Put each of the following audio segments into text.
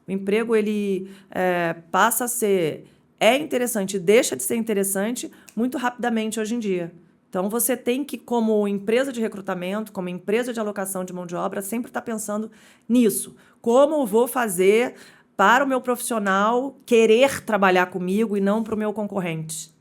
O emprego, ele passa a ser... É interessante, deixa de ser interessante muito rapidamente hoje em dia. Então, você tem que, como empresa de recrutamento, como empresa de alocação de mão de obra, sempre estar pensando nisso. Como eu vou fazer para o meu profissional querer trabalhar comigo e não para o meu concorrente?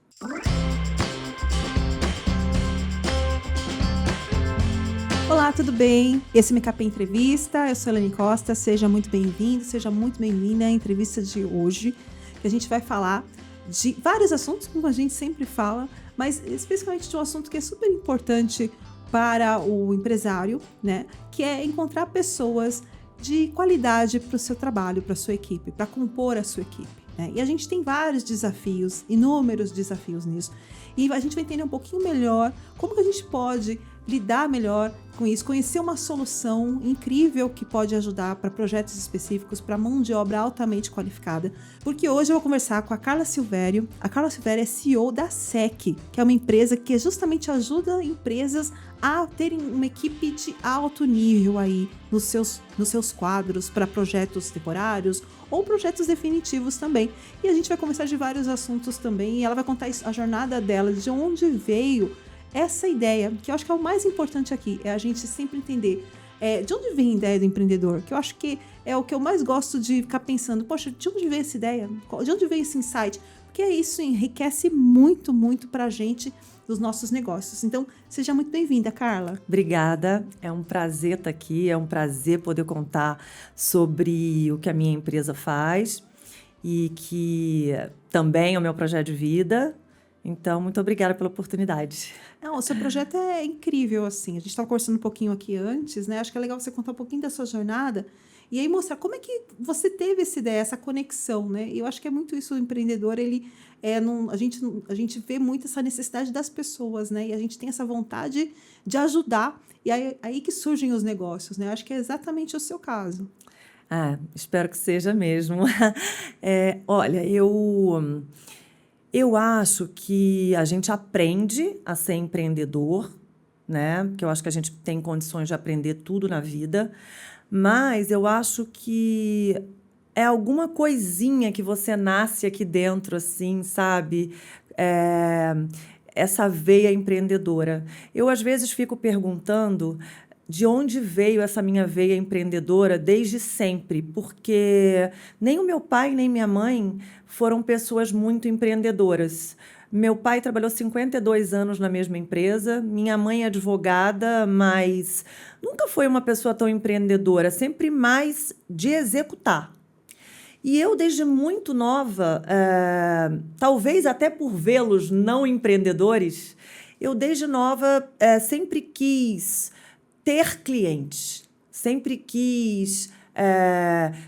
Olá, tudo bem? Esse é o MCAP Entrevista, eu sou Elane Costa, seja muito bem-vindo, seja muito bem-vinda à entrevista de hoje, que a gente vai falar de vários assuntos, como a gente sempre fala, mas especificamente de um assunto que é super importante para o empresário, né? Que é encontrar pessoas de qualidade para o seu trabalho, para a sua equipe, para compor a sua equipe, né? E a gente tem vários desafios, inúmeros desafios nisso, e a gente vai entender um pouquinho melhor como que a gente pode lidar melhor com isso, conhecer uma solução incrível que pode ajudar para projetos específicos, para mão de obra altamente qualificada. Porque hoje eu vou conversar com a Carla Silvério. A Carla Silvério é CEO da SEC, que é uma empresa que justamente ajuda empresas a terem uma equipe de alto nível aí nos seus quadros para projetos temporários ou projetos definitivos também. E a gente vai conversar de vários assuntos também, e ela vai contar a jornada dela, de onde veio essa ideia, que eu acho que é o mais importante aqui, é a gente sempre entender de onde vem a ideia do empreendedor, que eu acho que é o que eu mais gosto de ficar pensando, poxa, de onde veio essa ideia? De onde veio esse insight? Porque isso enriquece muito, muito pra gente dos nossos negócios. Então, seja muito bem-vinda, Carla. Obrigada, é um prazer estar aqui, é um prazer poder contar sobre o que a minha empresa faz e que também é o meu projeto de vida. Então, muito obrigada pela oportunidade. Não, o seu projeto é incrível, assim. A gente estava conversando um pouquinho aqui antes, né? Acho que é legal você contar um pouquinho da sua jornada e aí mostrar como é que você teve essa ideia, essa conexão, né? E eu acho que é muito isso, o empreendedor, ele a gente vê muito essa necessidade das pessoas, né? E a gente tem essa vontade de ajudar. E aí que surgem os negócios, né? Acho que é exatamente o seu caso. Espero que seja mesmo. Olha, eu acho que a gente aprende a ser empreendedor, né? Porque eu acho que a gente tem condições de aprender tudo na vida, mas eu acho que é alguma coisinha que você nasce aqui dentro, assim, sabe? É, essa veia empreendedora. Eu, às vezes, fico perguntando de onde veio essa minha veia empreendedora desde sempre, porque nem o meu pai nem minha mãe foram pessoas muito empreendedoras. Meu pai trabalhou 52 anos na mesma empresa, minha mãe é advogada, mas nunca foi uma pessoa tão empreendedora, sempre mais de executar. E eu, desde muito nova, talvez até por vê-los não empreendedores, eu, desde nova, sempre quis ter clientes, sempre quis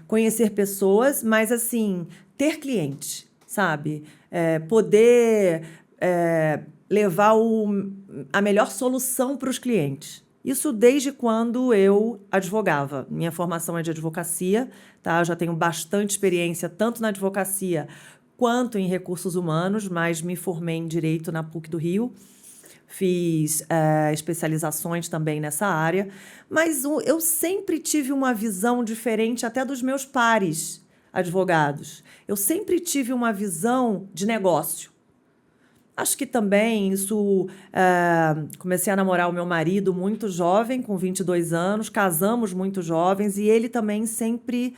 conhecer pessoas, mas, assim, ter clientes, sabe? Poder levar a melhor solução para os clientes. Isso desde quando eu advogava. Minha formação é de advocacia, tá? Eu já tenho bastante experiência tanto na advocacia quanto em recursos humanos, mas me formei em Direito na PUC do Rio. Fiz especializações também nessa área, mas eu sempre tive uma visão diferente até dos meus pares advogados. Eu sempre tive uma visão de negócio. Acho que também isso... comecei a namorar o meu marido muito jovem, com 22 anos, casamos muito jovens, e ele também sempre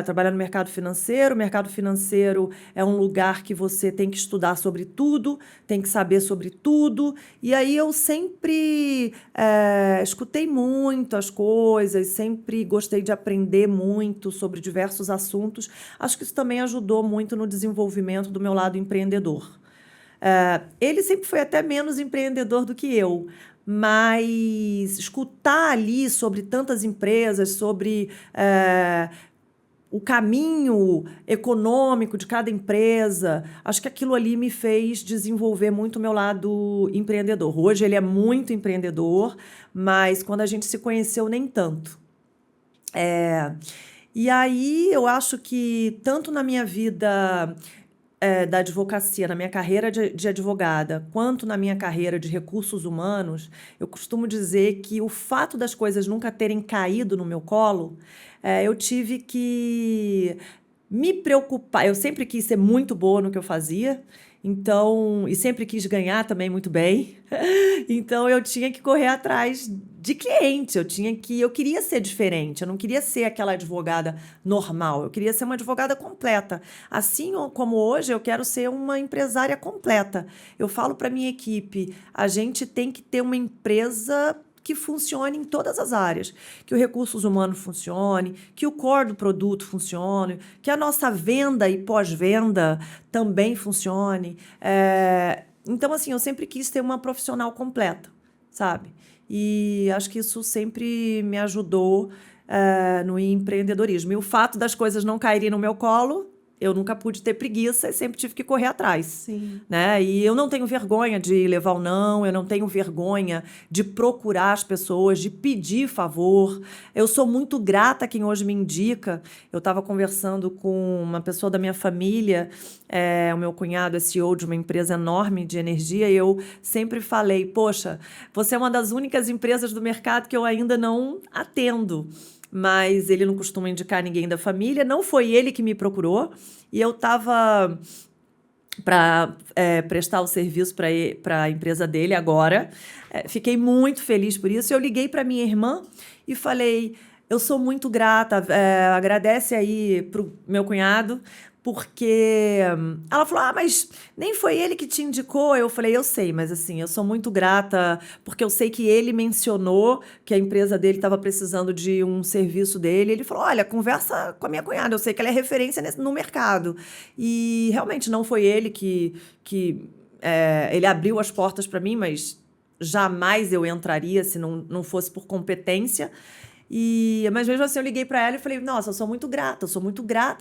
trabalha no mercado financeiro. O mercado financeiro é um lugar que você tem que estudar sobre tudo, tem que saber sobre tudo, e aí eu sempre escutei muito as coisas, sempre gostei de aprender muito sobre diversos assuntos. Acho que isso também ajudou muito no desenvolvimento do meu lado empreendedor. Ele sempre foi até menos empreendedor do que eu, mas escutar ali sobre tantas empresas, sobre o caminho econômico de cada empresa, acho que aquilo ali me fez desenvolver muito o meu lado empreendedor. Hoje ele é muito empreendedor, mas quando a gente se conheceu, nem tanto. E aí eu acho que tanto na minha vida da advocacia, na minha carreira de advogada, quanto na minha carreira de recursos humanos, eu costumo dizer que o fato das coisas nunca terem caído no meu colo, eu tive que me preocupar. Eu sempre quis ser muito boa no que eu fazia, então, e sempre quis ganhar também muito bem. Então, eu tinha que correr atrás de cliente, eu queria ser diferente, eu não queria ser aquela advogada normal, eu queria ser uma advogada completa. Assim como hoje, eu quero ser uma empresária completa. Eu falo para minha equipe, a gente tem que ter uma empresa que funcione em todas as áreas, que o recursos humanos funcione, que o core do produto funcione, que a nossa venda e pós-venda também funcione. Então, assim, eu sempre quis ter uma profissional completa, sabe? E acho que isso sempre me ajudou no empreendedorismo. E o fato das coisas não caírem no meu colo, eu nunca pude ter preguiça e sempre tive que correr atrás. Sim. Né? E eu não tenho vergonha de levar o não, eu não tenho vergonha de procurar as pessoas, de pedir favor. Eu sou muito grata a quem hoje me indica. Eu estava conversando com uma pessoa da minha família, o meu cunhado é CEO de uma empresa enorme de energia, e eu sempre falei, poxa, você é uma das únicas empresas do mercado que eu ainda não atendo. Mas ele não costuma indicar ninguém da família, não foi ele que me procurou, e eu estava para prestar o serviço para a empresa dele agora. Fiquei muito feliz por isso. Eu liguei para minha irmã e falei, eu sou muito grata, agradece aí para o meu cunhado, porque ela falou, mas nem foi ele que te indicou. Eu falei, eu sei, mas assim, eu sou muito grata, porque eu sei que ele mencionou que a empresa dele estava precisando de um serviço dele. Ele falou, olha, conversa com a minha cunhada, eu sei que ela é referência no mercado. E realmente não foi ele ele abriu as portas para mim, mas jamais eu entraria se não fosse por competência. Mas mesmo assim eu liguei para ela e falei, nossa, eu sou muito grata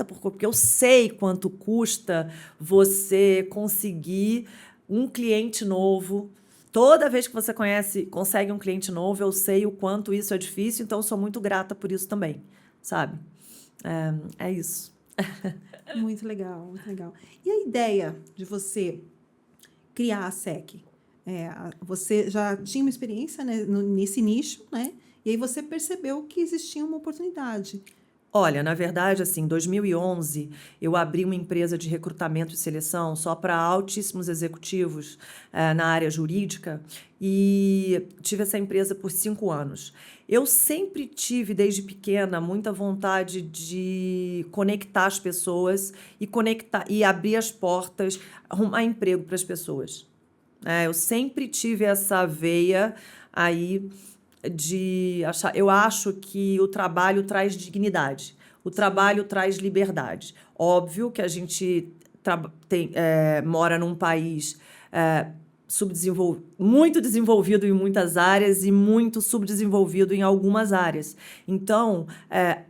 porque eu sei quanto custa você conseguir um cliente novo. Toda vez que você consegue um cliente novo, eu sei o quanto isso é difícil, então eu sou muito grata por isso também, sabe? É isso. Muito legal, muito legal. E a ideia de você criar a SEC? Você já tinha uma experiência, né, nesse nicho, né? E aí você percebeu que existia uma oportunidade. Olha, na verdade, assim, em 2011, eu abri uma empresa de recrutamento e seleção só para altíssimos executivos na área jurídica, e tive essa empresa por 5 anos. Eu sempre tive, desde pequena, muita vontade de conectar as pessoas e abrir as portas, arrumar emprego para as pessoas. Eu sempre tive essa veia aí de achar. Eu acho que o trabalho traz dignidade, o trabalho traz liberdade. Óbvio que a gente mora num país muito desenvolvido em muitas áreas e muito subdesenvolvido em algumas áreas. Então,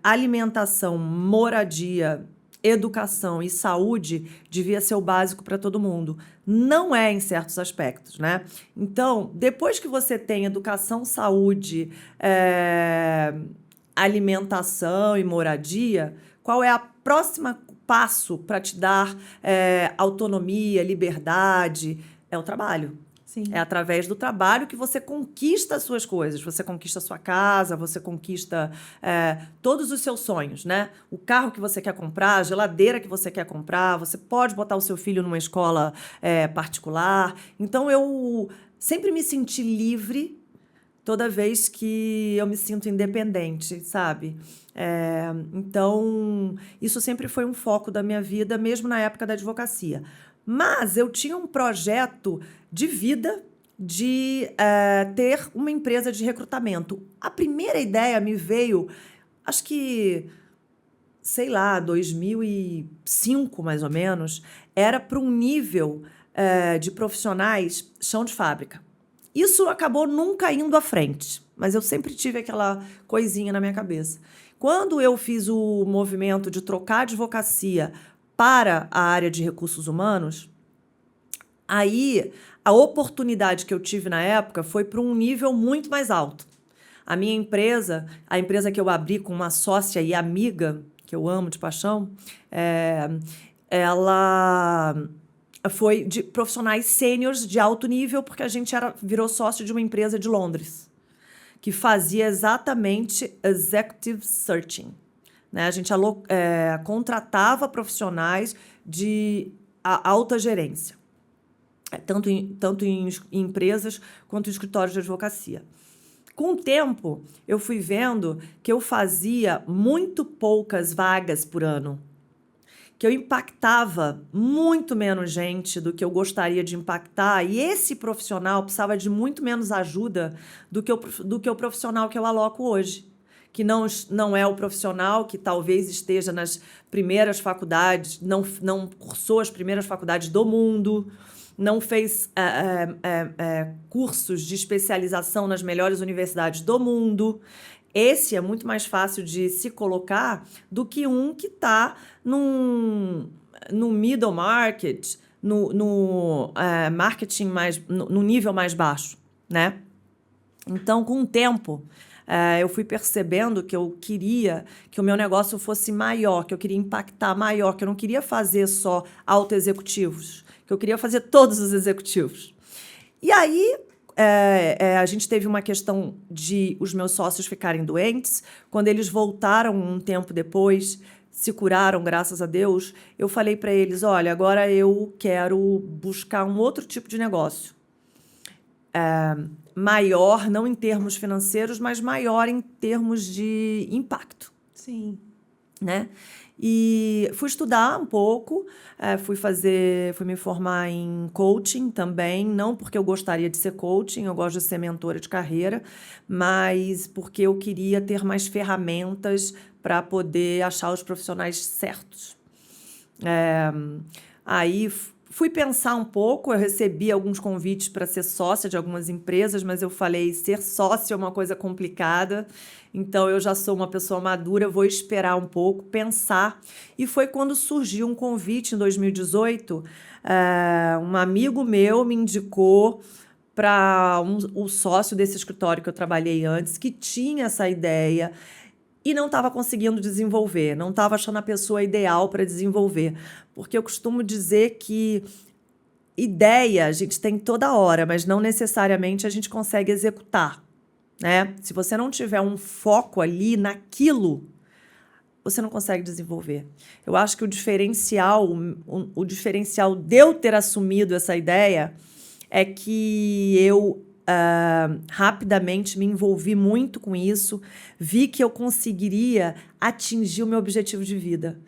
alimentação, moradia, educação e saúde devia ser o básico para todo mundo. Não é em certos aspectos, né? Então, depois que você tem educação, saúde, alimentação e moradia, qual é a próxima passo para te dar autonomia, liberdade? É o trabalho. Sim. É através do trabalho que você conquista as suas coisas. Você conquista a sua casa, você conquista todos os seus sonhos, né? O carro que você quer comprar, a geladeira que você quer comprar, você pode botar o seu filho numa escola particular. Então, eu sempre me senti livre toda vez que eu me sinto independente, sabe? Então, isso sempre foi um foco da minha vida, mesmo na época da advocacia. Mas eu tinha um projeto de vida de ter uma empresa de recrutamento. A primeira ideia me veio, acho que, sei lá, 2005, mais ou menos, era para um nível de profissionais chão de fábrica. Isso acabou nunca indo à frente, mas eu sempre tive aquela coisinha na minha cabeça. Quando eu fiz o movimento de trocar a advocacia para a área de recursos humanos, aí a oportunidade que eu tive na época foi para um nível muito mais alto. A minha empresa, a empresa que eu abri com uma sócia e amiga, que eu amo de paixão, ela foi de profissionais sêniores de alto nível, porque a gente virou sócio de uma empresa de Londres, que fazia exatamente executive searching. Né? A gente contratava profissionais de alta gerência, tanto em empresas quanto em escritórios de advocacia. Com o tempo, eu fui vendo que eu fazia muito poucas vagas por ano, que eu impactava muito menos gente do que eu gostaria de impactar, e esse profissional precisava de muito menos ajuda do que o profissional que eu aloco hoje, que não é o profissional que talvez esteja nas primeiras faculdades, não cursou as primeiras faculdades do mundo, não fez cursos de especialização nas melhores universidades do mundo. Esse é muito mais fácil de se colocar do que um que está no middle market, no marketing no nível mais baixo, né? Então, com o tempo, eu fui percebendo que eu queria que o meu negócio fosse maior, que eu queria impactar maior, que eu não queria fazer só auto-executivos, que eu queria fazer todos os executivos. E aí, a gente teve uma questão de os meus sócios ficarem doentes. Quando eles voltaram um tempo depois, se curaram, graças a Deus, eu falei para eles, olha, agora eu quero buscar um outro tipo de negócio. Maior, não em termos financeiros, mas maior em termos de impacto. Sim. Né? E fui estudar um pouco, fui me formar em coaching também, não porque eu gostaria de ser coaching, eu gosto de ser mentora de carreira, mas porque eu queria ter mais ferramentas para poder achar os profissionais certos. Aí fui pensar um pouco, eu recebi alguns convites para ser sócia de algumas empresas, mas eu falei, ser sócio é uma coisa complicada, então eu já sou uma pessoa madura, vou esperar um pouco, pensar. E foi quando surgiu um convite em 2018, um amigo meu me indicou para o sócio desse escritório que eu trabalhei antes, que tinha essa ideia e não estava conseguindo desenvolver, não estava achando a pessoa ideal para desenvolver. Porque eu costumo dizer que ideia a gente tem toda hora, mas não necessariamente a gente consegue executar, né? Se você não tiver um foco ali naquilo, você não consegue desenvolver. Eu acho que o diferencial de eu ter assumido essa ideia é que eu rapidamente me envolvi muito com isso, vi que eu conseguiria atingir o meu objetivo de vida,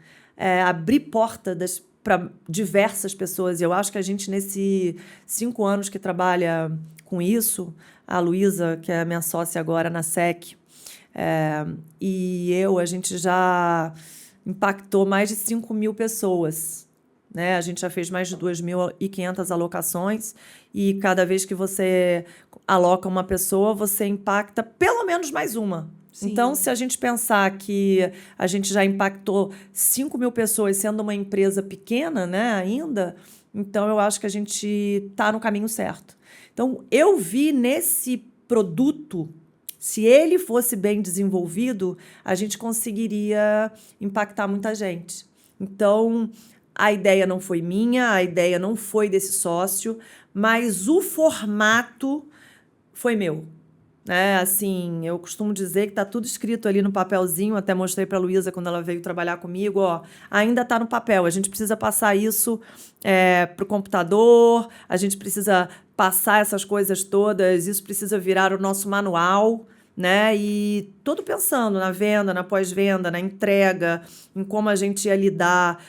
abrir portas para diversas pessoas. Eu acho que a gente, nesses 5 anos que trabalha com isso, a Luísa, que é a minha sócia agora na SEC, a gente já impactou mais de 5.000 pessoas. Né? A gente já fez mais de 2.500 alocações e cada vez que você aloca uma pessoa, você impacta pelo menos mais uma. Sim. Então, se a gente pensar que a gente já impactou 5.000 pessoas sendo uma empresa pequena, né, ainda, então eu acho que a gente está no caminho certo. Então, eu vi nesse produto, se ele fosse bem desenvolvido, a gente conseguiria impactar muita gente. Então, a ideia não foi minha, a ideia não foi desse sócio, mas o formato foi meu. Assim, eu costumo dizer que está tudo escrito ali no papelzinho, até mostrei para a Luísa quando ela veio trabalhar comigo, ainda está no papel, a gente precisa passar isso para o computador, a gente precisa passar essas coisas todas, isso precisa virar o nosso manual, né? E todo pensando na venda, na pós-venda, na entrega, em como a gente ia lidar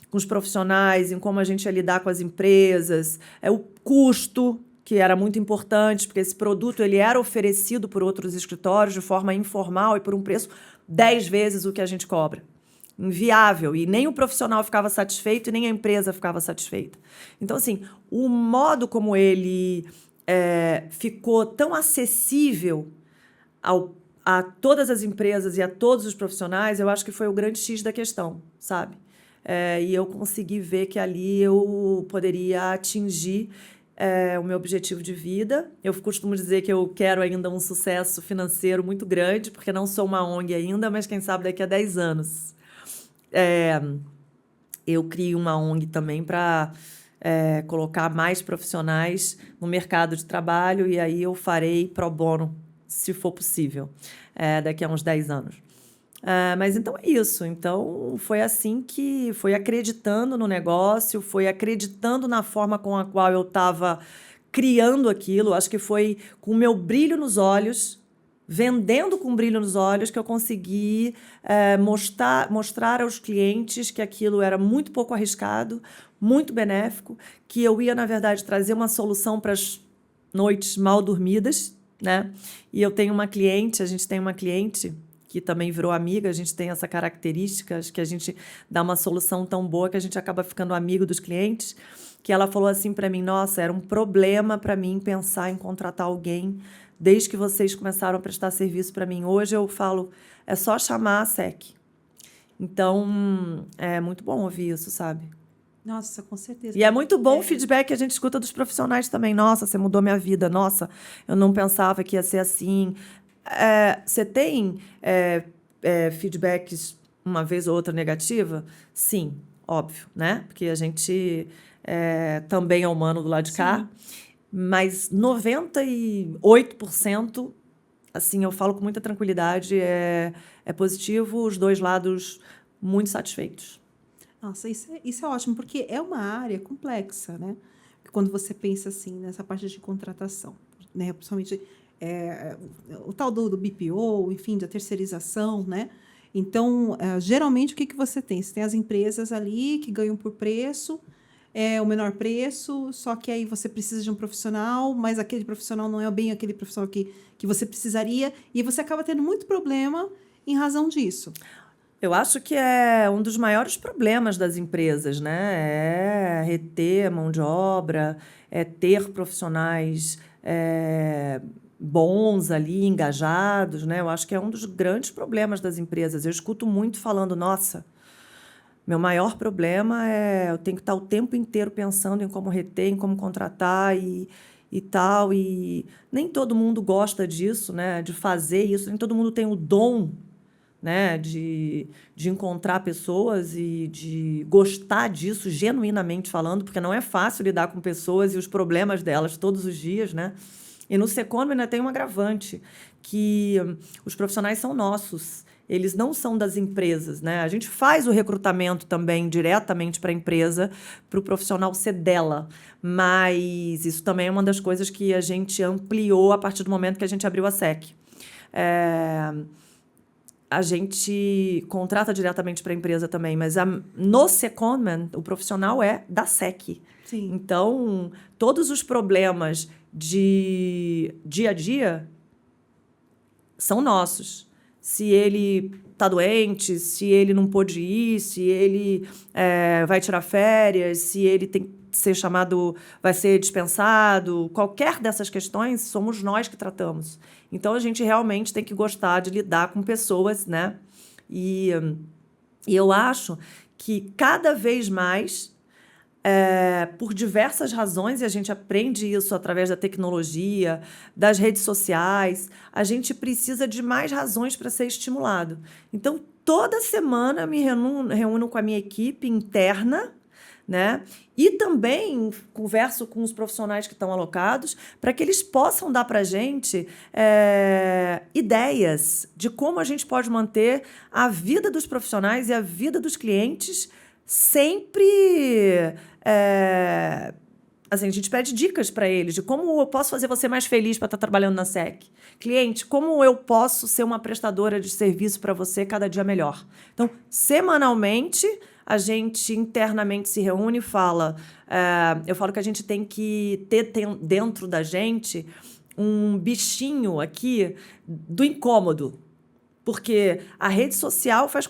com os profissionais, em como a gente ia lidar com as empresas, o custo, que era muito importante, porque esse produto ele era oferecido por outros escritórios de forma informal e por um preço 10 vezes o que a gente cobra. Inviável. E nem o profissional ficava satisfeito e nem a empresa ficava satisfeita. Então, assim, o modo como ele ficou tão acessível a todas as empresas e a todos os profissionais, eu acho que foi o grande X da questão, sabe? E eu consegui ver que ali eu poderia atingir o meu objetivo de vida. Eu costumo dizer que eu quero ainda um sucesso financeiro muito grande, porque não sou uma ONG ainda, mas quem sabe daqui a 10 anos. eu criei uma ONG também para colocar mais profissionais no mercado de trabalho, e aí eu farei pro bono, se for possível, daqui a uns 10 anos. Mas então é isso. Então foi assim que foi acreditando no negócio, foi acreditando na forma com a qual eu estava criando aquilo. Acho que foi com o meu brilho nos olhos, vendendo com brilho nos olhos, que eu consegui mostrar aos clientes que aquilo era muito pouco arriscado, muito benéfico, que eu ia, na verdade, trazer uma solução para as noites mal dormidas, né? E a gente tem uma cliente que também virou amiga, a gente tem essa característica, acho que a gente dá uma solução tão boa que a gente acaba ficando amigo dos clientes, que ela falou assim para mim: nossa, era um problema para mim pensar em contratar alguém desde que vocês começaram a prestar serviço para mim. Hoje eu falo, é só chamar a SEC. Então, é muito bom ouvir isso, sabe? Nossa, com certeza. E é muito bom o feedback que a gente escuta dos profissionais também. Nossa, você mudou minha vida. Nossa, eu não pensava que ia ser assim. Você tem feedbacks uma vez ou outra negativa? Sim, óbvio, né? Porque a gente também é humano do lado de cá. Mas 98%, assim, eu falo com muita tranquilidade, é positivo, os dois lados muito satisfeitos. Nossa, isso é ótimo, porque é uma área complexa, né? Quando você pensa assim, nessa parte de contratação, né? Principalmente o tal do BPO, enfim, da terceirização, né? Então, geralmente, o que você tem? Você tem as empresas ali que ganham por preço, o menor preço, só que aí você precisa de um profissional, mas aquele profissional não é bem aquele profissional que você precisaria, e você acaba tendo muito problema em razão disso. Eu acho que é um dos maiores problemas das empresas, né? É reter mão de obra, é ter profissionais bons ali, engajados, né? Eu acho que é um dos grandes problemas das empresas. Eu escuto muito falando, nossa, meu maior problema eu tenho que estar o tempo inteiro pensando em como reter, em como contratar e tal. E nem todo mundo gosta disso, né? De fazer isso, nem todo mundo tem o dom, né, de encontrar pessoas e de gostar disso, genuinamente falando, porque não é fácil lidar com pessoas e os problemas delas todos os dias, né? E no Seconomy ainda tem um agravante, que os profissionais são nossos, eles não são das empresas, né? A gente faz o recrutamento também diretamente para a empresa, para o profissional ser dela, mas isso também é uma das coisas que a gente ampliou a partir do momento que a gente abriu a SEC. A gente contrata diretamente para a empresa também, mas no secondment, o profissional é da SEC. Sim. Então, todos os problemas de dia a dia são nossos. Se ele está doente, se ele não pôde ir, se ele vai tirar férias, se ele tem que ser chamado, vai ser dispensado, qualquer dessas questões, somos nós que tratamos. Então, a gente realmente tem que gostar de lidar com pessoas, né? E eu acho que cada vez mais, por diversas razões, e a gente aprende isso através da tecnologia, das redes sociais, a gente precisa de mais razões para ser estimulado. Então, toda semana eu me reúno com a minha equipe interna, né? E também converso com os profissionais que estão alocados para que eles possam dar para a gente ideias de como a gente pode manter a vida dos profissionais e a vida dos clientes sempre... assim, a gente pede dicas para eles de como eu posso fazer você mais feliz para estar trabalhando na SEC. Cliente, como eu posso ser uma prestadora de serviço para você cada dia melhor. Então, semanalmente, a gente internamente se reúne e fala... eu falo que a gente tem que ter dentro da gente um bichinho aqui do incômodo. Porque a rede social faz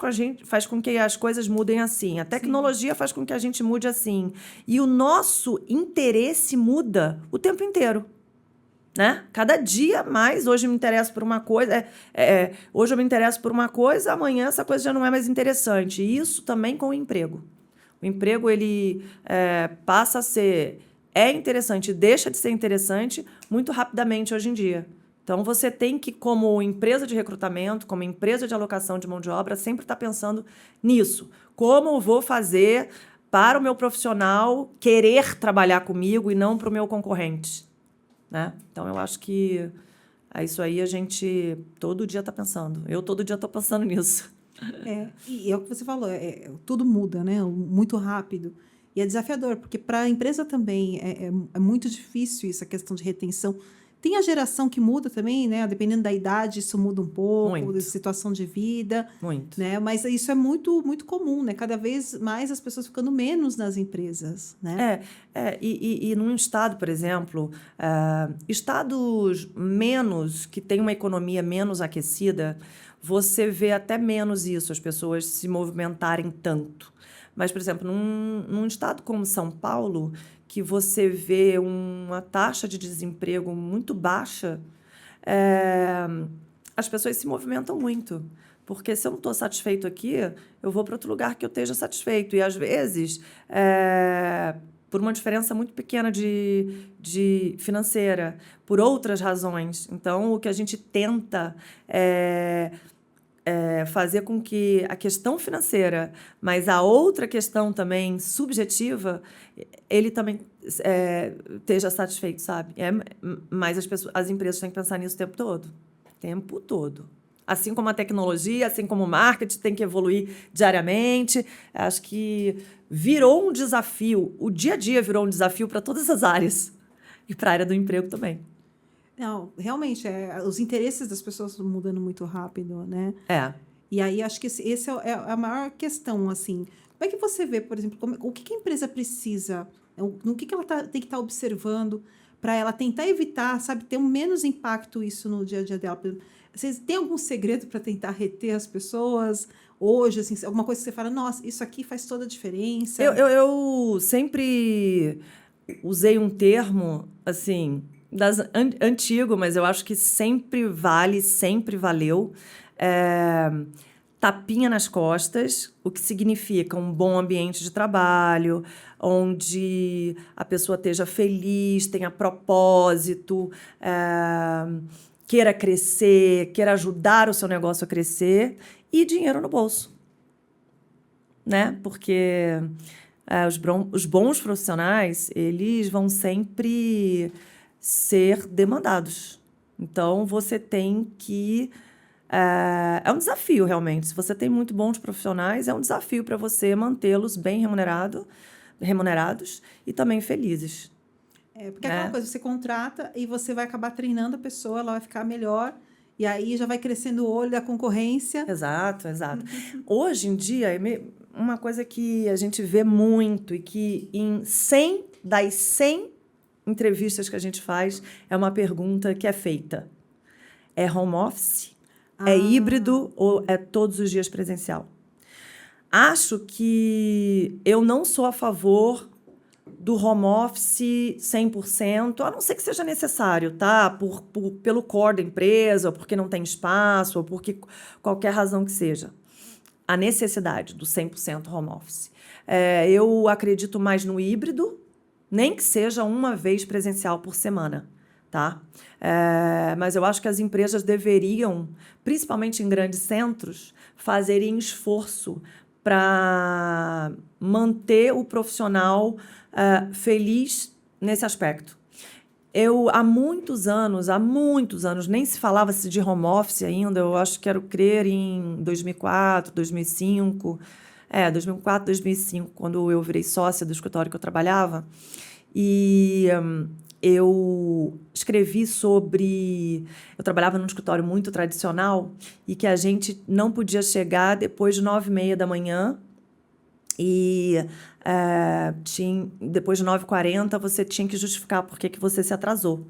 com que as coisas mudem assim. A tecnologia faz com que a gente mude assim. E o nosso interesse muda o tempo inteiro. Né? Cada dia mais, hoje eu me interesso por uma coisa, hoje eu me interesso por uma coisa, amanhã essa coisa já não é mais interessante. E isso também com o emprego. O emprego, ele passa a ser interessante, deixa de ser interessante muito rapidamente hoje em dia. Então, você tem que, como empresa de recrutamento, como empresa de alocação de mão de obra, sempre estar pensando nisso. Como eu vou fazer para o meu profissional querer trabalhar comigo e não para o meu concorrente, né? Então, eu acho que isso aí a gente todo dia está pensando. Eu todo dia estou pensando nisso. E é o que você falou, tudo muda, né? Muito rápido. E é desafiador, porque para a empresa também é muito difícil essa questão de retenção. Tem a geração que muda também, né? Dependendo da idade, isso muda um pouco, Muito. da situação de vida. Muito. Né? Mas isso é muito, muito comum, né? Cada vez mais as pessoas ficando menos nas empresas, né? E num estado, por exemplo, estados que têm uma economia menos aquecida, você vê até menos isso, as pessoas se movimentarem tanto. Mas, por exemplo, num estado como São Paulo, que você vê uma taxa de desemprego muito baixa, as pessoas se movimentam muito. Porque se eu não estou satisfeito aqui, eu vou para outro lugar que eu esteja satisfeito. E, às vezes, por uma diferença muito pequena de financeira, por outras razões. Então, o que a gente tenta fazer com que a questão financeira, mas a outra questão também subjetiva, ele também esteja satisfeito, sabe? Mas as empresas têm que pensar nisso o tempo todo. O tempo todo. Assim como a tecnologia, assim como o marketing tem que evoluir diariamente. Acho que virou um desafio. O dia a dia virou um desafio para todas as áreas. E para a área do emprego também. Não, realmente, os interesses das pessoas estão mudando muito rápido, né? E aí, acho que esse é a maior questão, assim. Como é que você vê, por exemplo, o que a empresa precisa, no que ela tem que estar observando para ela tentar evitar, sabe, ter um menos impacto isso no dia a dia dela? Vocês têm algum segredo para tentar reter as pessoas hoje, assim, alguma coisa que você fala, nossa, isso aqui faz toda a diferença? Eu sempre usei um termo, assim, antigo, mas eu acho que sempre vale, sempre valeu. Tapinha nas costas, o que significa um bom ambiente de trabalho, onde a pessoa esteja feliz, tenha propósito, queira crescer, queira ajudar o seu negócio a crescer e dinheiro no bolso, né? Porque os bons profissionais, eles vão sempre ser demandados. Então, você tem que... É um desafio, realmente. Se você tem muito bons profissionais, é um desafio para você mantê-los bem remunerados e também felizes. Porque é aquela coisa, você contrata e você vai acabar treinando a pessoa, ela vai ficar melhor, e aí já vai crescendo o olho da concorrência. Exato. Hoje em dia, uma coisa que a gente vê muito e que das 100 entrevistas que a gente faz, é uma pergunta que é feita. É home office? É híbrido ou é todos os dias presencial? Acho que eu não sou a favor do home office 100%, a não ser que seja necessário, tá? Pelo core da empresa, ou porque não tem espaço, ou porque qualquer razão que seja. A necessidade do 100% home office. Eu acredito mais no híbrido, nem que seja uma vez presencial por semana. Tá? Mas eu acho que as empresas deveriam, principalmente em grandes centros, fazerem esforço para manter o profissional feliz nesse aspecto. Há muitos anos, nem se falava-se de home office ainda, eu acho que quero crer em 2004, 2005, 2004, 2005, quando eu virei sócia do escritório que eu trabalhava, e... eu escrevi sobre... Eu trabalhava num escritório muito tradicional e que a gente não podia chegar depois de 9h30 da manhã e depois de 9h40 você tinha que justificar por que você se atrasou.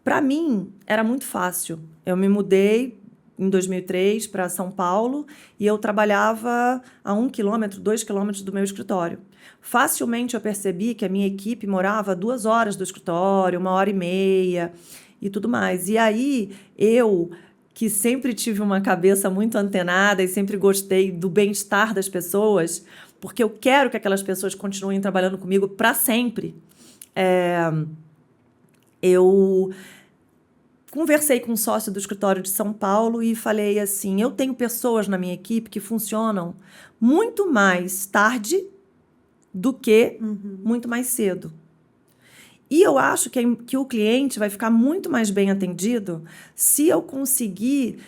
Para mim, era muito fácil. Eu me mudei em 2003 para São Paulo e eu trabalhava a 1 quilômetro, 2 quilômetros do meu escritório. Facilmente eu percebi que a minha equipe morava a 2 horas do escritório, 1h30 e tudo mais. E aí, eu, que sempre tive uma cabeça muito antenada e sempre gostei do bem-estar das pessoas, porque eu quero que aquelas pessoas continuem trabalhando comigo para sempre, eu conversei com um sócio do escritório de São Paulo e falei assim, eu tenho pessoas na minha equipe que funcionam muito mais tarde do que muito mais cedo. E eu acho que o cliente vai ficar muito mais bem atendido se eu conseguir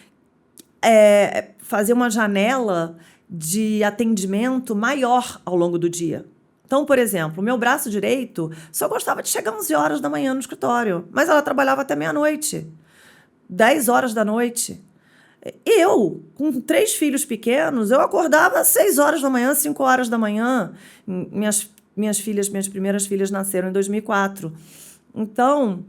fazer uma janela de atendimento maior ao longo do dia. Então, por exemplo, o meu braço direito só gostava de chegar às 11 horas da manhã no escritório, mas ela trabalhava até meia-noite, 10 horas da noite. Eu, com 3 filhos pequenos, eu acordava às 6 horas da manhã, 5 horas da manhã. Minhas primeiras filhas nasceram em 2004. Então,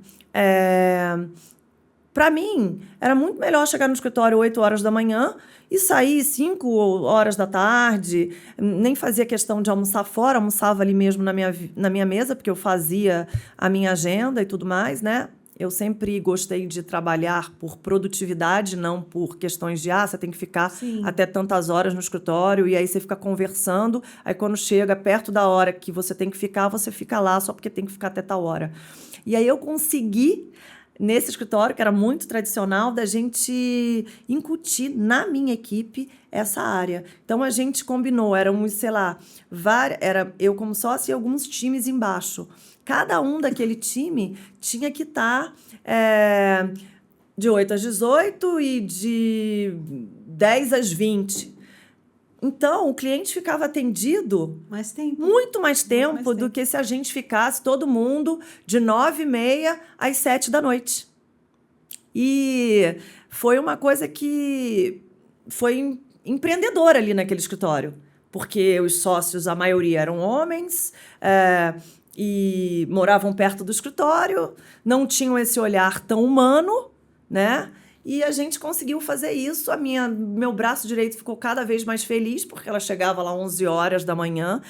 para mim, era muito melhor chegar no escritório 8 horas da manhã e sair 5 horas da tarde. Nem fazia questão de almoçar fora, almoçava ali mesmo na minha mesa, porque eu fazia a minha agenda e tudo mais, né? Eu sempre gostei de trabalhar por produtividade, não por questões de, você tem que ficar até tantas horas no escritório, e aí você fica conversando, aí quando chega perto da hora que você tem que ficar, você fica lá só porque tem que ficar até tal hora. E aí eu consegui, nesse escritório, que era muito tradicional, da gente incutir na minha equipe essa área. Então, a gente combinou, éramos, sei lá, era eu como sócia e alguns times embaixo. Cada um daquele time tinha que estar de 8 às 18 e de 10 às 20. Então, o cliente ficava atendido muito mais tempo do que se a gente ficasse todo mundo de 9h30 às 7 da noite. E foi uma coisa que foi empreendedora ali naquele escritório, porque os sócios, a maioria eram homens, e moravam perto do escritório, não tinham esse olhar tão humano, né? E a gente conseguiu fazer isso. Meu braço direito ficou cada vez mais feliz, porque ela chegava lá 11 horas da manhã,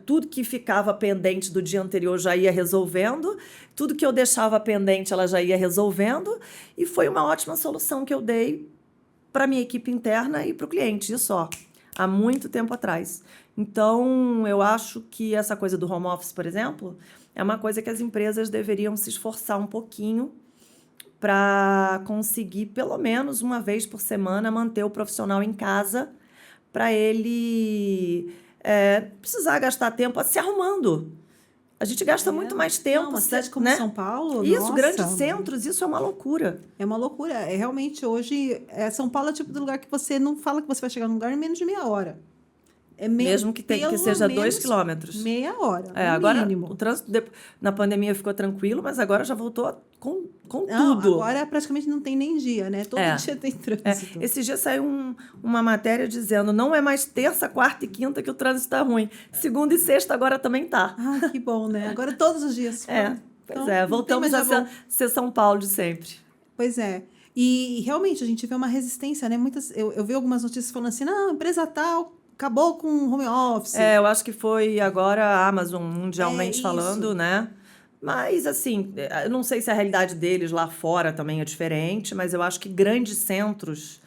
tudo que ficava pendente do dia anterior já ia resolvendo, tudo que eu deixava pendente ela já ia resolvendo, e foi uma ótima solução que eu dei para a minha equipe interna e para o cliente, isso há muito tempo atrás. Então, eu acho que essa coisa do home office, por exemplo, é uma coisa que as empresas deveriam se esforçar um pouquinho para conseguir, pelo menos uma vez por semana, manter o profissional em casa, para ele precisar gastar tempo se arrumando. A gente gasta muito mais tempo. Uma cidade como São Paulo, isso, grandes centros, isso é uma loucura. É uma loucura. Realmente, hoje, São Paulo é o tipo de lugar que você não fala que você vai chegar num lugar em menos de meia hora. Mesmo que seja 2 quilômetros. Meia hora, agora, mínimo. O trânsito na pandemia ficou tranquilo, mas agora já voltou com não, tudo. Agora praticamente não tem nem dia, né? Todo dia tem trânsito. Esse dia saiu uma matéria dizendo não é mais terça, quarta e quinta que o trânsito está ruim. Segunda e sexta agora também tá. Que bom, né? Agora todos os dias. Voltamos a ser São Paulo de sempre. Pois é. E realmente a gente vê uma resistência, né? Eu vi algumas notícias falando assim, não, empresa tal acabou com o home office. Eu acho que foi agora a Amazon mundialmente falando, né? Mas, assim, eu não sei se a realidade deles lá fora também é diferente, mas eu acho que grandes centros,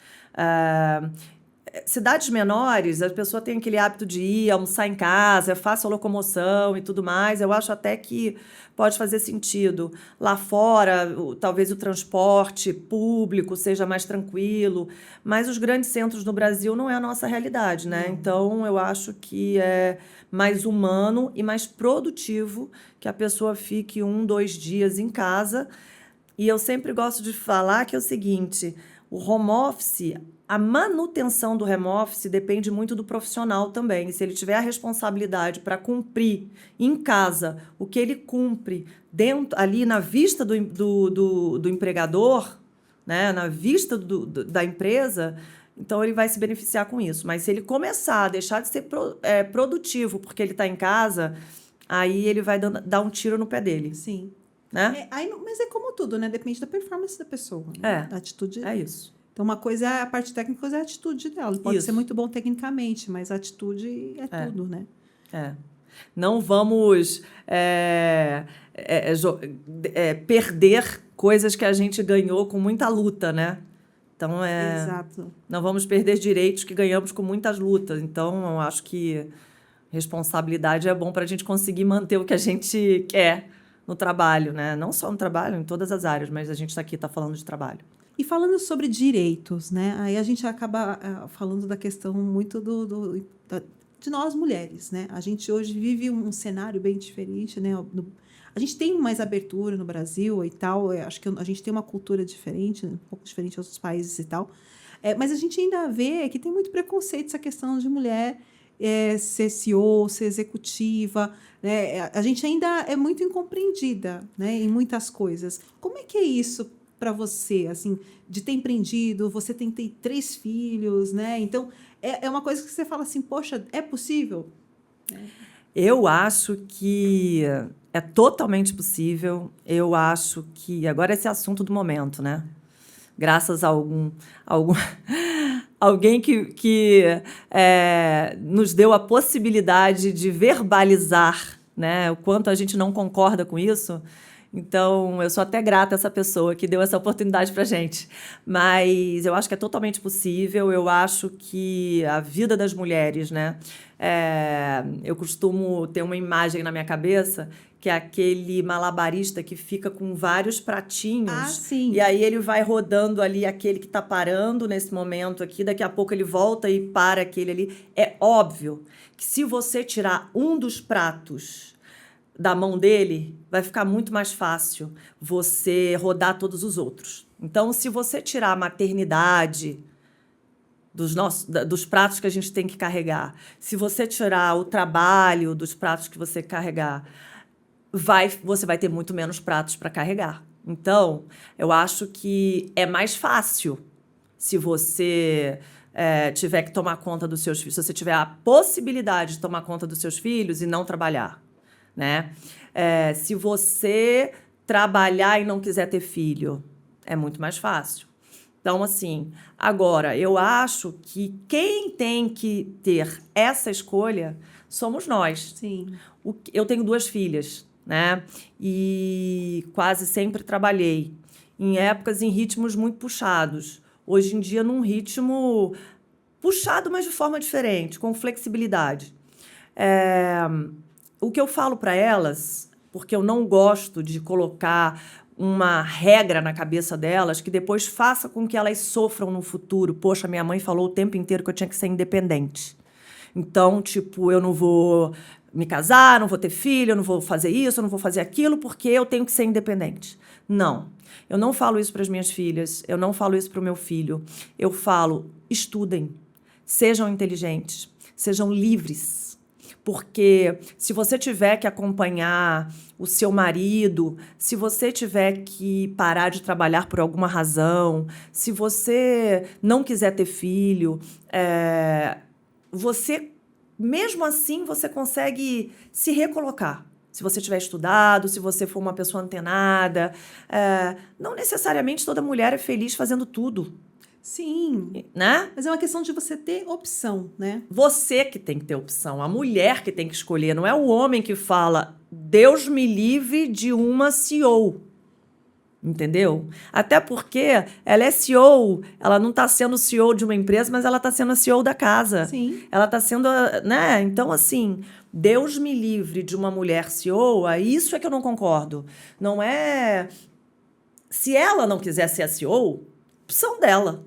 cidades menores, a pessoa tem aquele hábito de ir, almoçar em casa, é fácil a locomoção e tudo mais. Eu acho até que pode fazer sentido. Lá fora, talvez o transporte público seja mais tranquilo, mas os grandes centros no Brasil não é a nossa realidade, né? Então, eu acho que é mais humano e mais produtivo que a pessoa fique 1, 2 dias em casa. E eu sempre gosto de falar que é o seguinte, o home office, a manutenção do home office depende muito do profissional também. Se ele tiver a responsabilidade para cumprir em casa o que ele cumpre ali na vista do empregador, né, na vista da empresa, então ele vai se beneficiar com isso. Mas se ele começar a deixar de ser produtivo porque ele está em casa, aí ele vai dar um tiro no pé dele. Sim. Né? Mas é como tudo, né? Depende da performance da pessoa. Né? Da atitude. É isso. Então, uma coisa é a parte técnica, coisa é a atitude dela. Pode ser muito bom tecnicamente, mas a atitude é tudo, né? Não vamos perder coisas que a gente ganhou com muita luta, né? Então, Exato. Não vamos perder direitos que ganhamos com muitas lutas. Então, eu acho que responsabilidade é bom para a gente conseguir manter o que a gente quer no trabalho, né? Não só no trabalho, em todas as áreas, mas a gente está falando de trabalho. E falando sobre direitos, né? Aí a gente acaba falando da questão muito de nós mulheres, né? A gente hoje vive um cenário bem diferente, né? A gente tem mais abertura no Brasil e tal, acho que a gente tem uma cultura diferente, né? Um pouco diferente de outros países e tal, mas a gente ainda vê que tem muito preconceito essa questão de mulher ser CEO, ser executiva, né? A gente ainda é muito incompreendida, né? Em muitas coisas. Como é que é isso para você, assim, de ter empreendido? Você tem 3 filhos, né? Então, é uma coisa que você fala assim, poxa, é possível? Eu acho que é totalmente possível. Eu acho que... Agora esse é assunto do momento, né? Graças a alguém que nos deu a possibilidade de verbalizar, né, o quanto a gente não concorda com isso. Então, eu sou até grata a essa pessoa que deu essa oportunidade para a gente. Mas eu acho que é totalmente possível. Eu acho que a vida das mulheres, né? Eu costumo ter uma imagem na minha cabeça que é aquele malabarista que fica com vários pratinhos. Ah, sim. E aí ele vai rodando ali aquele que está parando nesse momento aqui. Daqui a pouco ele volta e para aquele ali. É óbvio que se você tirar um dos pratos da mão dele, vai ficar muito mais fácil você rodar todos os outros. Então, se você tirar a maternidade dos pratos que a gente tem que carregar, se você tirar o trabalho dos pratos que você carregar, você vai ter muito menos pratos para carregar. Então, eu acho que é mais fácil se você tiver que tomar conta dos seus filhos, se você tiver a possibilidade de tomar conta dos seus filhos e não trabalhar, né? Se você trabalhar e não quiser ter filho, é muito mais fácil. Então, assim, agora, eu acho que quem tem que ter essa escolha somos nós. Sim. Eu tenho 2 filhas, né? E quase sempre trabalhei em épocas, em ritmos muito puxados. Hoje em dia, num ritmo puxado, mas de forma diferente, com flexibilidade. O que eu falo para elas, porque eu não gosto de colocar uma regra na cabeça delas que depois faça com que elas sofram no futuro. Poxa, minha mãe falou o tempo inteiro que eu tinha que ser independente. Então, tipo, eu não vou me casar, não vou ter filho, eu não vou fazer isso, eu não vou fazer aquilo, porque eu tenho que ser independente. Não. Eu não falo isso para as minhas filhas, eu não falo isso para o meu filho. Eu falo, estudem, sejam inteligentes, sejam livres. Porque se você tiver que acompanhar o seu marido, se você tiver que parar de trabalhar por alguma razão, se você não quiser ter filho, você, mesmo assim, você consegue se recolocar. Se você tiver estudado, se você for uma pessoa antenada. Não necessariamente toda mulher é feliz fazendo tudo. Sim, né? Mas é uma questão de você ter opção, né? Você que tem que ter opção, a mulher que tem que escolher, não é o homem que fala, Deus me livre de uma CEO. Entendeu? Até porque ela é CEO, ela não está sendo CEO de uma empresa, mas ela está sendo a CEO da casa. Sim. Ela está sendo, né? Então, assim, Deus me livre de uma mulher CEO, isso é que eu não concordo. Não é... Se ela não quiser ser a CEO, opção dela.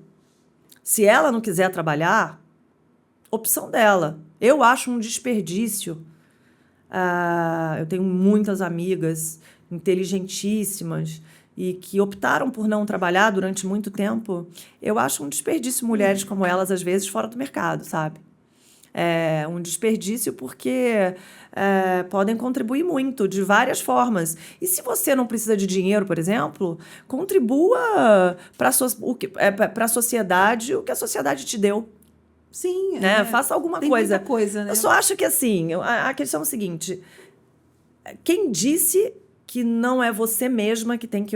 Se ela não quiser trabalhar, opção dela. Eu acho um desperdício. Eu tenho muitas amigas inteligentíssimas e que optaram por não trabalhar durante muito tempo. Eu acho um desperdício mulheres como elas, às vezes, fora do mercado, sabe? É um desperdício porque podem contribuir muito, de várias formas. E se você não precisa de dinheiro, por exemplo, contribua para a sociedade o que a sociedade te deu. Sim. Né? Faça alguma tem coisa. Muita coisa, né? Eu só acho que, assim, a questão é o seguinte. Quem disse que não é você mesma que tem que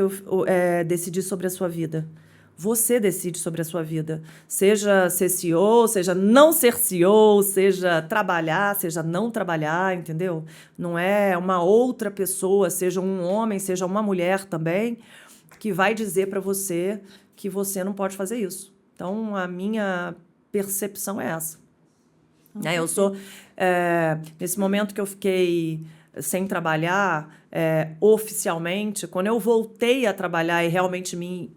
decidir sobre a sua vida? Você decide sobre a sua vida. Seja ser CEO, seja não ser CEO, seja trabalhar, seja não trabalhar, entendeu? Não é uma outra pessoa, seja um homem, seja uma mulher também, que vai dizer para você que você não pode fazer isso. Então, a minha percepção é essa. Eu sou... nesse momento que eu fiquei sem trabalhar oficialmente, quando eu voltei a trabalhar e realmente me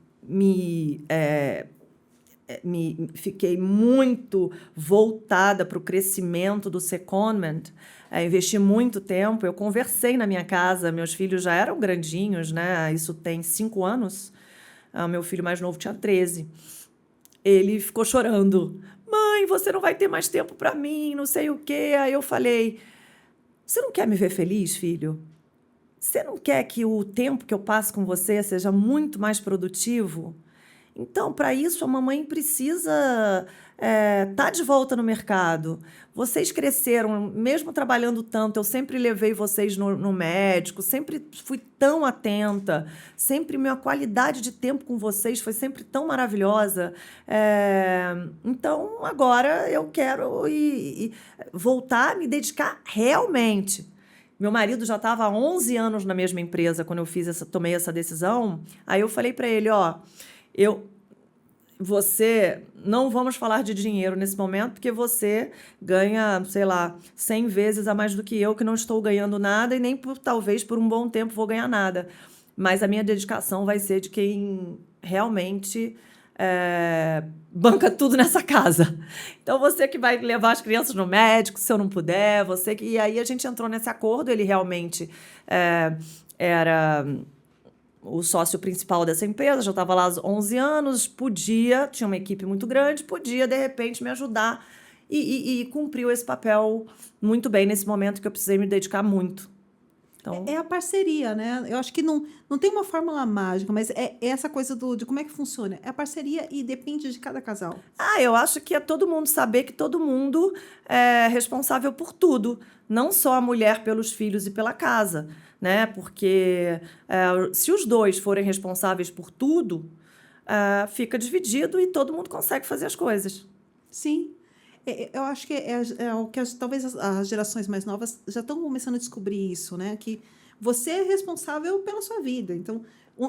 fiquei muito voltada para o crescimento do secondment, investi muito tempo. Eu conversei na minha casa, meus filhos já eram grandinhos, né? Isso tem 5 anos. Meu filho mais novo tinha 13. Ele ficou chorando. Mãe, você não vai ter mais tempo para mim, não sei o quê. Aí eu falei, você não quer me ver feliz, filho? Você não quer que o tempo que eu passo com você seja muito mais produtivo? Então, para isso, a mamãe precisa tá de volta no mercado. Vocês cresceram, mesmo trabalhando tanto, eu sempre levei vocês no médico, sempre fui tão atenta, sempre minha qualidade de tempo com vocês foi sempre tão maravilhosa. Então, agora eu quero voltar a me dedicar realmente. Meu marido já estava há 11 anos na mesma empresa quando eu tomei essa decisão. Aí eu falei para ele, você, não vamos falar de dinheiro nesse momento, porque você ganha, sei lá, 100 vezes a mais do que eu, que não estou ganhando nada e nem talvez por um bom tempo vou ganhar nada. Mas a minha dedicação vai ser de quem realmente banca tudo nessa casa. Então, você que vai levar as crianças no médico, se eu não puder, você que... E aí a gente entrou nesse acordo, ele realmente era o sócio principal dessa empresa, já estava lá há 11 anos, tinha uma equipe muito grande, podia, de repente, me ajudar e cumpriu esse papel muito bem nesse momento que eu precisei me dedicar muito. Então... É a parceria, né? Eu acho que não tem uma fórmula mágica, mas é essa coisa de como é que funciona. É a parceria e depende de cada casal. Eu acho que é todo mundo saber que todo mundo é responsável por tudo, não só a mulher pelos filhos e pela casa, né? Porque se os dois forem responsáveis por tudo, fica dividido e todo mundo consegue fazer as coisas. Sim. Eu acho que é o que talvez as gerações mais novas já estão começando a descobrir isso, né? Que você é responsável pela sua vida. Então,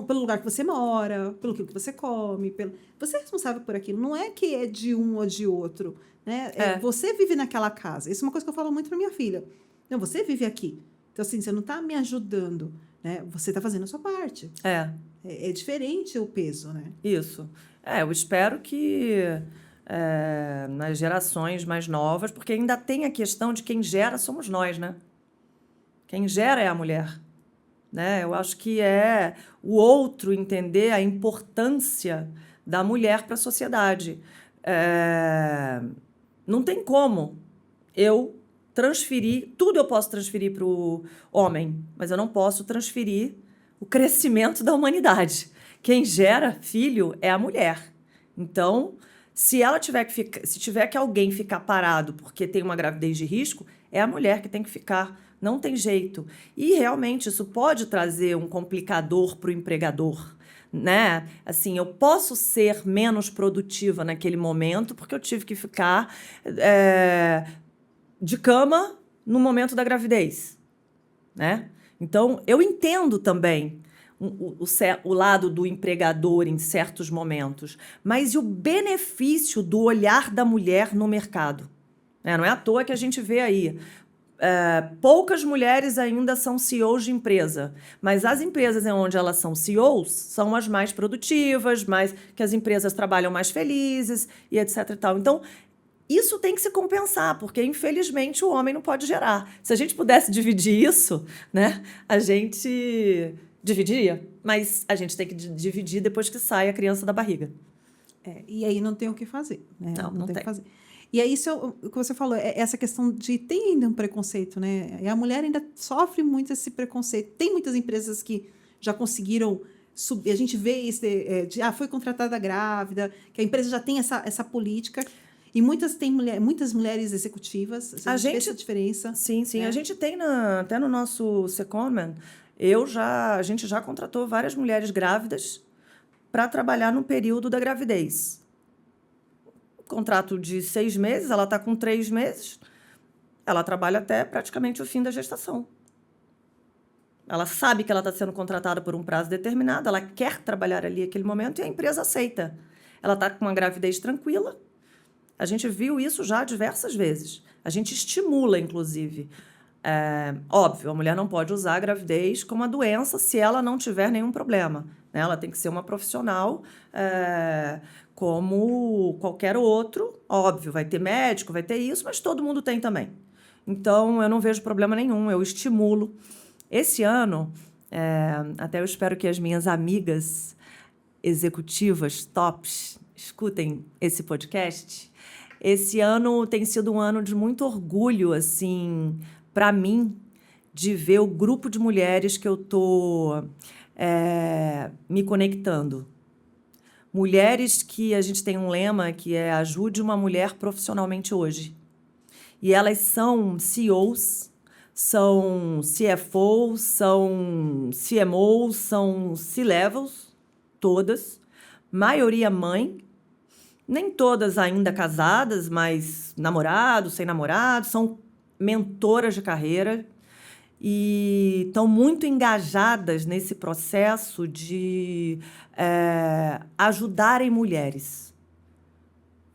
pelo lugar que você mora, pelo que você come, você é responsável por aquilo. Não é que é de um ou de outro, né? Você vive naquela casa. Isso é uma coisa que eu falo muito para minha filha. Não, você vive aqui. Então, assim, você não está me ajudando, né? Você está fazendo a sua parte. É diferente o peso, né? Isso. Eu espero que... nas gerações mais novas, porque ainda tem a questão de quem gera somos nós, né? Quem gera é a mulher, né? Eu acho que é o outro entender a importância da mulher para a sociedade. Não tem como eu transferir, tudo eu posso transferir para o homem, mas eu não posso transferir o crescimento da humanidade. Quem gera filho é a mulher. Então, se tiver que alguém ficar parado porque tem uma gravidez de risco, é a mulher que tem que ficar. Não tem jeito. E realmente isso pode trazer um complicador para o empregador, né? Assim, eu posso ser menos produtiva naquele momento porque eu tive que ficar de cama no momento da gravidez, né? Então, eu entendo também o lado do empregador em certos momentos, mas e o benefício do olhar da mulher no mercado? Não é à toa que a gente vê aí, poucas mulheres ainda são CEOs de empresa, mas as empresas onde elas são CEOs são as mais produtivas, que as empresas trabalham mais felizes e etc. E tal. Então, isso tem que se compensar, porque, infelizmente, o homem não pode gerar. Se a gente pudesse dividir isso, né, a gente... dividiria, mas a gente tem que dividir depois que sai a criança da barriga. E aí não tem o que fazer, né? Não tem. O que fazer. E aí, o que você falou, essa questão de... Tem ainda um preconceito, né? E a mulher ainda sofre muito esse preconceito. Tem muitas empresas que já conseguiram subir. A gente vê foi contratada grávida, que a empresa já tem essa política. E muitas mulheres executivas. A gente vê essa diferença. Sim. A gente tem até no nosso secondment... a gente já contratou várias mulheres grávidas para trabalhar no período da gravidez. Contrato de 6 meses, ela está com 3 meses, ela trabalha até praticamente o fim da gestação. Ela sabe que ela está sendo contratada por um prazo determinado, ela quer trabalhar ali naquele momento e a empresa aceita. Ela está com uma gravidez tranquila. A gente viu isso já diversas vezes. A gente estimula, inclusive. Óbvio, a mulher não pode usar a gravidez como uma doença se ela não tiver nenhum problema. né? Ela tem que ser uma profissional como qualquer outro. Óbvio, vai ter médico, vai ter isso, mas todo mundo tem também. Então, eu não vejo problema nenhum, eu estimulo. Esse ano, até eu espero que as minhas amigas executivas, tops, escutem esse podcast. Esse ano tem sido um ano de muito orgulho, assim, para mim, de ver o grupo de mulheres que eu tô me conectando. Mulheres que a gente tem um lema que é ajude uma mulher profissionalmente hoje. E elas são CEOs, são CFOs, são CMOs, são C-levels, todas. Maioria mãe. Nem todas ainda casadas, mas namorados, sem namorado, são mentoras de carreira e estão muito engajadas nesse processo de ajudarem mulheres.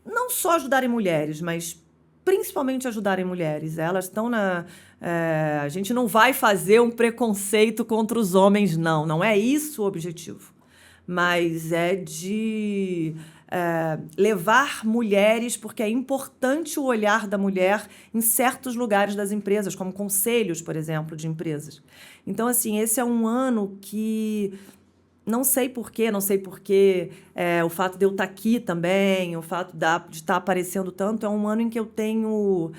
Não só ajudarem mulheres, mas principalmente ajudarem mulheres. Elas estão a gente não vai fazer um preconceito contra os homens, não. Não é isso o objetivo. Mas é de levar mulheres, porque é importante o olhar da mulher em certos lugares das empresas, como conselhos, por exemplo, de empresas. Então, assim, esse é um ano que não sei porquê, o fato de eu estar aqui também, o fato de estar aparecendo tanto, é um ano em que eu tenho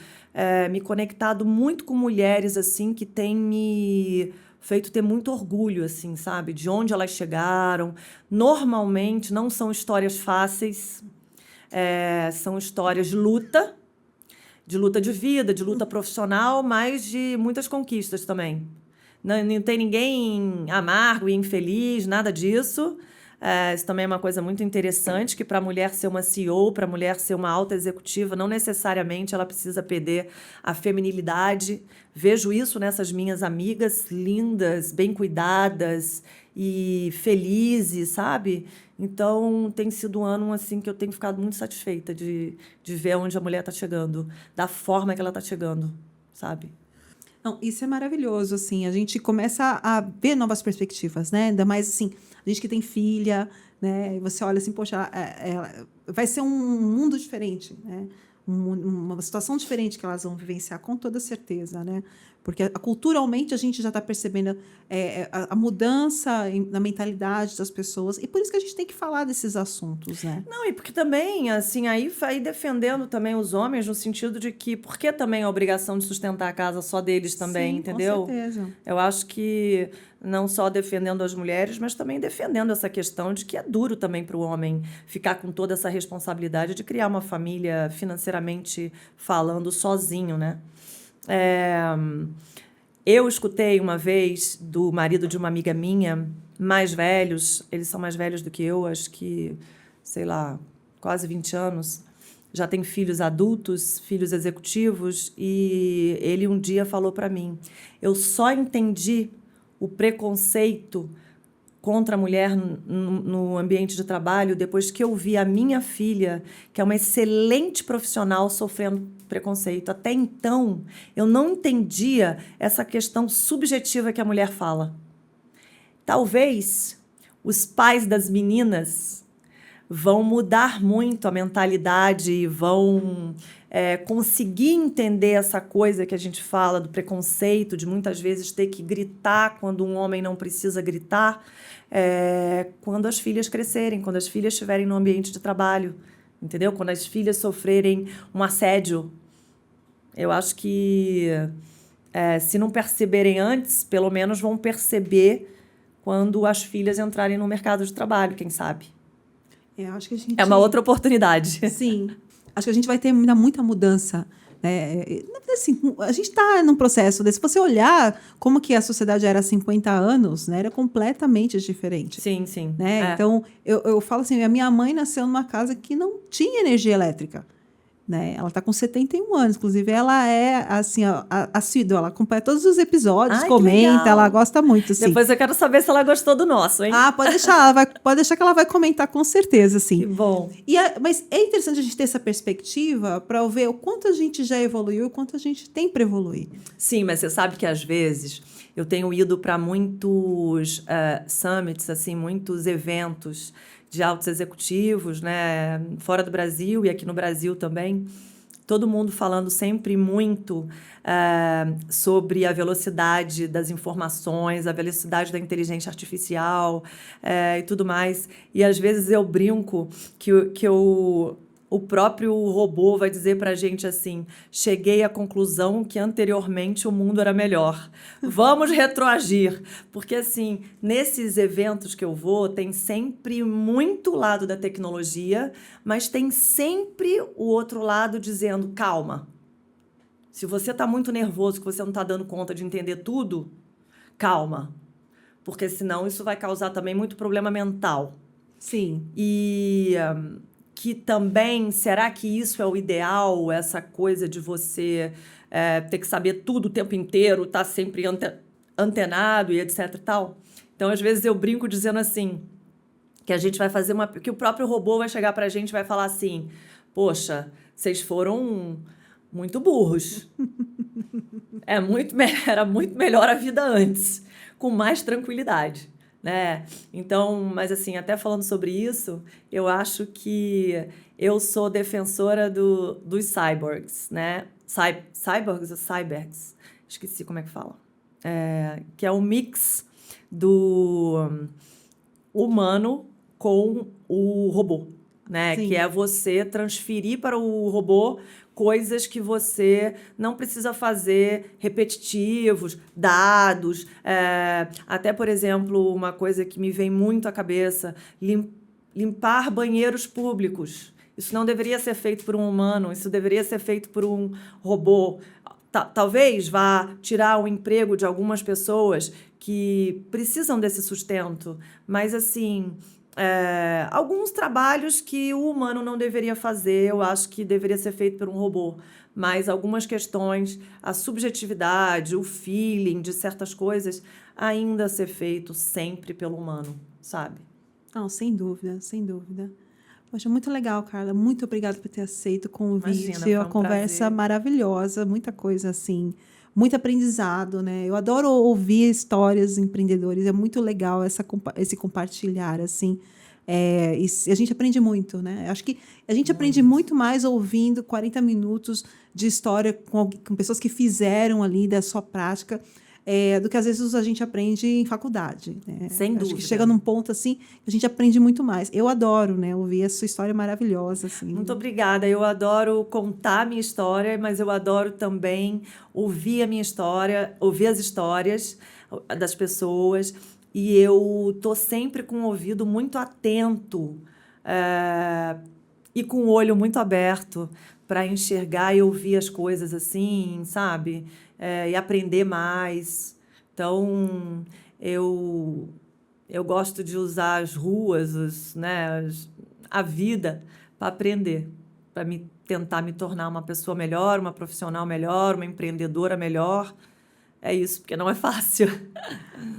me conectado muito com mulheres, assim, que têm me feito ter muito orgulho, assim, sabe? De onde elas chegaram. Normalmente não são histórias fáceis, são histórias de luta de vida, de luta profissional, mas de muitas conquistas também. Não tem ninguém amargo e infeliz, nada disso. Isso também é uma coisa muito interessante, que para a mulher ser uma CEO, para a mulher ser uma alta executiva, não necessariamente ela precisa perder a feminilidade. Vejo isso nessas minhas amigas lindas, bem cuidadas e felizes, sabe? Então, tem sido um ano assim, que eu tenho ficado muito satisfeita de ver onde a mulher está chegando, da forma que ela está chegando, sabe? Não, isso é maravilhoso, assim, a gente começa a ver novas perspectivas, né? Ainda mais, assim, a gente que tem filha, né? E você olha assim, poxa, vai ser um mundo diferente, né? Uma situação diferente que elas vão vivenciar, com toda certeza, né? Porque culturalmente a gente já está percebendo a mudança na mentalidade das pessoas, e por isso que a gente tem que falar desses assuntos, né? Não, e porque também, assim, aí vai defendendo também os homens no sentido de que, por que também a obrigação de sustentar a casa só deles também, Sim, entendeu? com certeza. Eu acho que não só defendendo as mulheres, mas também defendendo essa questão de que é duro também para o homem ficar com toda essa responsabilidade de criar uma família financeiramente falando sozinho, né? Eu escutei uma vez do marido de uma amiga minha, mais velhos, eles são mais velhos do que eu, acho que, sei lá, quase 20 anos, já tem filhos adultos, filhos executivos, e ele um dia falou para mim, eu só entendi o preconceito contra a mulher no ambiente de trabalho depois que eu vi a minha filha, que é uma excelente profissional, sofrendo preconceito. Até então, eu não entendia essa questão subjetiva que a mulher fala. Talvez os pais das meninas vão mudar muito a mentalidade e vão conseguir entender essa coisa que a gente fala do preconceito, de muitas vezes ter que gritar quando um homem não precisa gritar, quando as filhas crescerem, quando as filhas estiverem no ambiente de trabalho, entendeu? Quando as filhas sofrerem um assédio. Eu acho que, se não perceberem antes, pelo menos vão perceber quando as filhas entrarem no mercado de trabalho, quem sabe? Acho que a gente... É uma outra oportunidade. Sim. Acho que a gente vai ter muita mudança. Assim, a gente está num processo desse. Se você olhar como que a sociedade era há 50 anos, né, era completamente diferente. Sim, sim. Né? Então, eu falo assim, a minha mãe nasceu numa casa que não tinha energia elétrica. né? Ela tá com 71 anos, inclusive ela é, assim, assídua, ela acompanha todos os episódios, Ai, que comenta, ela legal. gosta muito, assim. Depois eu quero saber se ela gostou do nosso, hein? Ah, pode deixar que ela vai comentar com certeza, assim. Que bom. Mas é interessante a gente ter essa perspectiva para ver o quanto a gente já evoluiu e o quanto a gente tem para evoluir. Sim, mas você sabe que às vezes eu tenho ido para muitos summits, assim, muitos eventos de altos executivos, né, fora do Brasil e aqui no Brasil também. Todo mundo falando sempre muito sobre a velocidade das informações, a velocidade da inteligência artificial e tudo mais. E às vezes eu brinco que o próprio robô vai dizer para a gente assim: cheguei à conclusão que anteriormente o mundo era melhor. Vamos retroagir. Porque, assim, nesses eventos que eu vou, tem sempre muito lado da tecnologia, mas tem sempre o outro lado dizendo: calma. Se você está muito nervoso, que você não está dando conta de entender tudo, calma. Porque senão isso vai causar também muito problema mental. Sim. E que também, será que isso é o ideal? Essa coisa de você ter que saber tudo o tempo inteiro, estar sempre antenado e etc e tal? Então, às vezes, eu brinco dizendo assim, que a gente vai fazer que o próprio robô vai chegar pra gente e vai falar assim: poxa, vocês foram muito burros. Era muito melhor a vida antes, com mais tranquilidade, né? Então, mas assim, até falando sobre isso, eu acho que eu sou defensora dos cyborgs, né? Cyborgs ou cybergs? Esqueci como é que fala. Que é um mix do humano com o robô, né? Sim. Que é você transferir para o robô coisas que você não precisa fazer repetitivos, dados. Até, por exemplo, uma coisa que me vem muito à cabeça, limpar banheiros públicos. Isso não deveria ser feito por um humano, isso deveria ser feito por um robô. Talvez vá tirar o emprego de algumas pessoas que precisam desse sustento, mas, assim, alguns trabalhos que o humano não deveria fazer, eu acho que deveria ser feito por um robô. Mas algumas questões, a subjetividade, o feeling de certas coisas, ainda ser feito sempre pelo humano, sabe? Não, sem dúvida, sem dúvida. Poxa, muito legal, Carla. Muito obrigada por ter aceito o convite. Imagina, foi Uma um conversa prazer. maravilhosa, muita coisa assim, muito aprendizado, né? Eu adoro ouvir histórias de empreendedores. É muito legal esse compartilhar, assim. E a gente aprende muito, né? Acho que a gente aprende muito mais ouvindo 40 minutos de história com pessoas que fizeram ali da sua prática. Do que às vezes a gente aprende em faculdade, né? Sem Acho que dúvida. chega num ponto assim que a gente aprende muito mais. Eu adoro, né, ouvir a sua história maravilhosa, assim. Muito obrigada. Eu adoro contar a minha história, mas eu adoro também ouvir a minha história, ouvir as histórias das pessoas. E eu tô sempre com o ouvido muito atento e com o olho muito aberto para enxergar e ouvir as coisas assim, sabe? E aprender mais. Então, eu gosto de usar as ruas, né, a vida para aprender, para tentar me tornar uma pessoa melhor, uma profissional melhor, uma empreendedora melhor. É isso, porque não é fácil.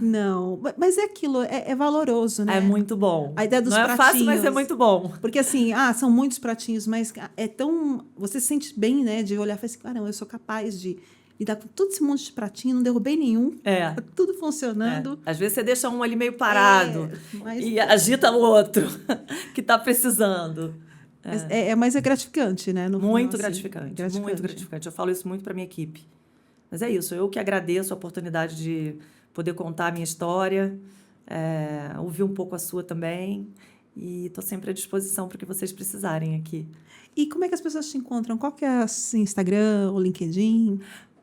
Não, mas é aquilo, é valoroso, né? É muito bom. A ideia dos Não é fácil, mas é pratinhos. muito bom. Porque assim, são muitos pratinhos, mas é tão. Você se sente bem, né? De olhar e falar assim, caramba, eu sou capaz de lidar com todo esse monte de pratinho, não derrubei nenhum. Tá tudo funcionando. Às vezes você deixa um ali meio parado mas e agita o outro que está precisando. Mas é gratificante, né? No Muito final, assim, gratificante, muito gratificante. Eu falo isso muito para minha equipe. Mas é isso, eu que agradeço a oportunidade de poder contar a minha história, ouvir um pouco a sua também, e estou sempre à disposição para o que vocês precisarem aqui. E como é que as pessoas te encontram? Qual que é o Instagram, o LinkedIn?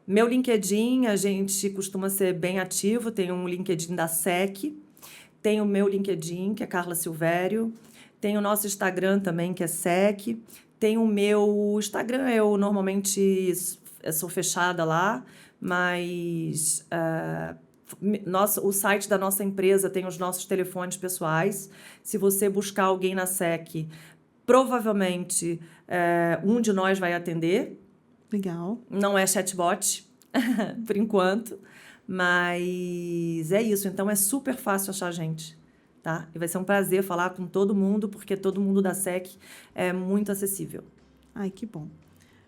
Meu LinkedIn, a gente costuma ser bem ativo, tem um LinkedIn da SEC, tem o meu LinkedIn, que é Carla Silvério, tem o nosso Instagram também, que é SEC, tem o meu Instagram, eu normalmente sou fechada lá, mas o site da nossa empresa tem os nossos telefones pessoais. Se você buscar alguém na SEC, Provavelmente, um de nós vai atender. Legal. Não é chatbot, por enquanto. Mas é isso. Então, é super fácil achar a gente, tá? E vai ser um prazer falar com todo mundo, porque todo mundo da SEC é muito acessível. Ai, que bom.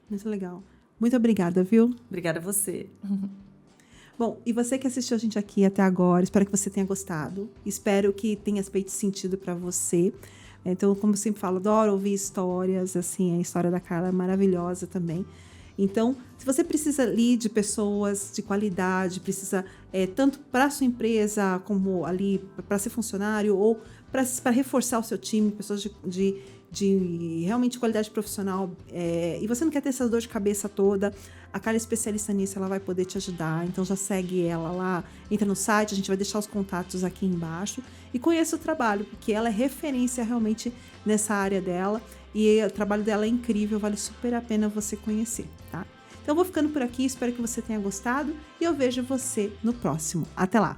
Muito legal. Muito obrigada, viu? Obrigada a você. Bom, e você que assistiu a gente aqui até agora, espero que você tenha gostado. Espero que tenha feito sentido para você. Então, como eu sempre falo, adoro ouvir histórias, assim, a história da Carla é maravilhosa também. Então, se você precisa ali de pessoas de qualidade, precisa tanto para a sua empresa, como ali para ser funcionário, ou para reforçar o seu time, pessoas de realmente qualidade profissional, e você não quer ter essa dor de cabeça toda, a Carla é especialista nisso, ela vai poder te ajudar. Então já segue ela lá, entra no site, a gente vai deixar os contatos aqui embaixo e conheça o trabalho, porque ela é referência realmente nessa área dela e o trabalho dela é incrível, vale super a pena você conhecer, tá? Então eu vou ficando por aqui, espero que você tenha gostado e eu vejo você no próximo. Até lá!